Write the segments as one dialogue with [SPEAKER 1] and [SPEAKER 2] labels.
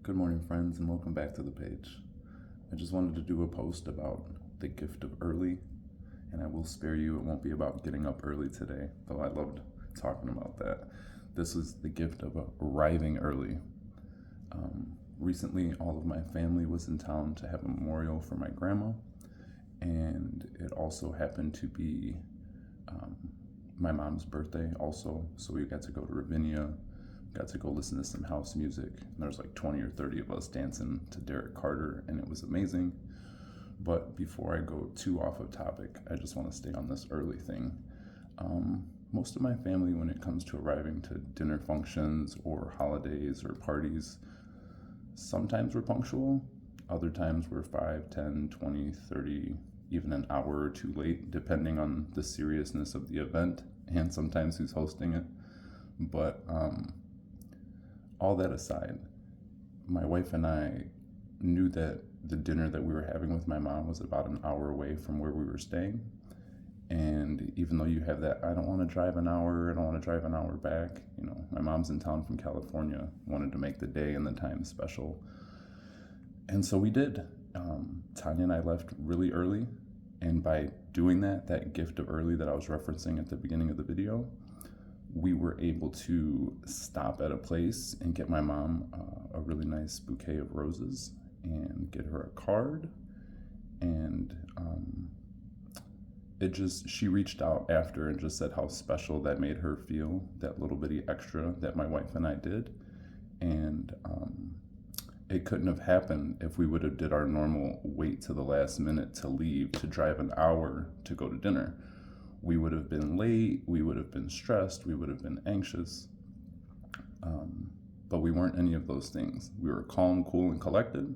[SPEAKER 1] Good morning, friends, and welcome back to the page. I just wanted to do a post about the gift of early, and I will spare you, it won't be about getting up early today, though I loved talking about that. This is the gift of arriving early. Recently, all of my family was in town to have a memorial for my grandma, and it also happened to be my mom's birthday also, so we got to go to Ravinia, got to go listen to some house music. There was like 20 or 30 of us dancing to Derek Carter, and it was amazing. But before I go too off of topic, I just want to stay on this early thing. Most of my family, when it comes to arriving to dinner functions or holidays or parties, sometimes we're punctual, other times we're 5, 10, 20, 30, even an hour or two late, depending on the seriousness of the event and sometimes who's hosting it. But all that aside, my wife and I knew that the dinner that we were having with my mom was about an hour away from where we were staying. And even though you have that, I don't want to drive an hour, I don't want to drive an hour back, my mom's in town from California, wanted to make the day and the time special. And so we did. Tanya and I left really early. And by doing that gift of early that I was referencing at the beginning of the video, we were able to stop at a place and get my mom a really nice bouquet of roses and get her a card. And she reached out after and just said how special that made her feel, that little bitty extra that my wife and I did. And it couldn't have happened if we would have did our normal wait to the last minute to leave, to drive an hour to go to dinner. We would have been late, we would have been stressed, we would have been anxious. But we weren't any of those things. We were calm, cool, and collected.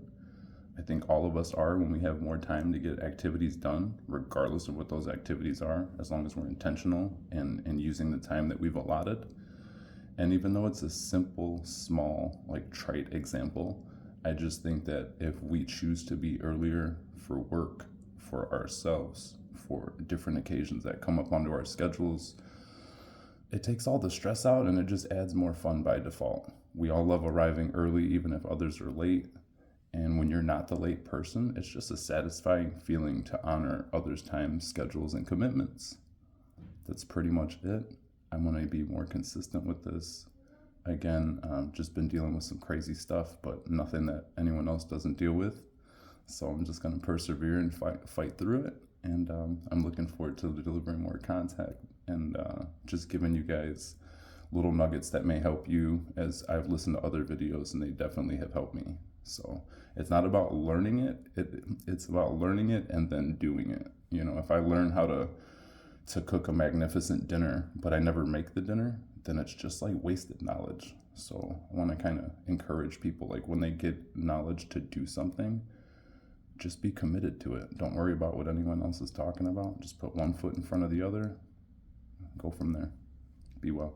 [SPEAKER 1] I think all of us are when we have more time to get activities done, regardless of what those activities are, as long as we're intentional and using the time that we've allotted. And even though it's a simple, small, trite example, I just think that if we choose to be earlier for work, for ourselves, for different occasions that come up onto our schedules, it takes all the stress out and it just adds more fun by default. We all love arriving early, even if others are late. And when you're not the late person, it's just a satisfying feeling to honor others' time, schedules, and commitments. That's pretty much it. I'm going to be more consistent with this. Again, just been dealing with some crazy stuff, but nothing that anyone else doesn't deal with. So I'm just going to persevere and fight through it. And I'm looking forward to delivering more content and just giving you guys little nuggets that may help you, as I've listened to other videos and they definitely have helped me. So it's not about learning it. It's about learning it and then doing it. If I learn how to cook a magnificent dinner, but I never make the dinner, then it's just like wasted knowledge. So I want to kind of encourage people, when they get knowledge to do something, just be committed to it. Don't worry about what anyone else is talking about. Just put one foot in front of the other. Go from there. Be well.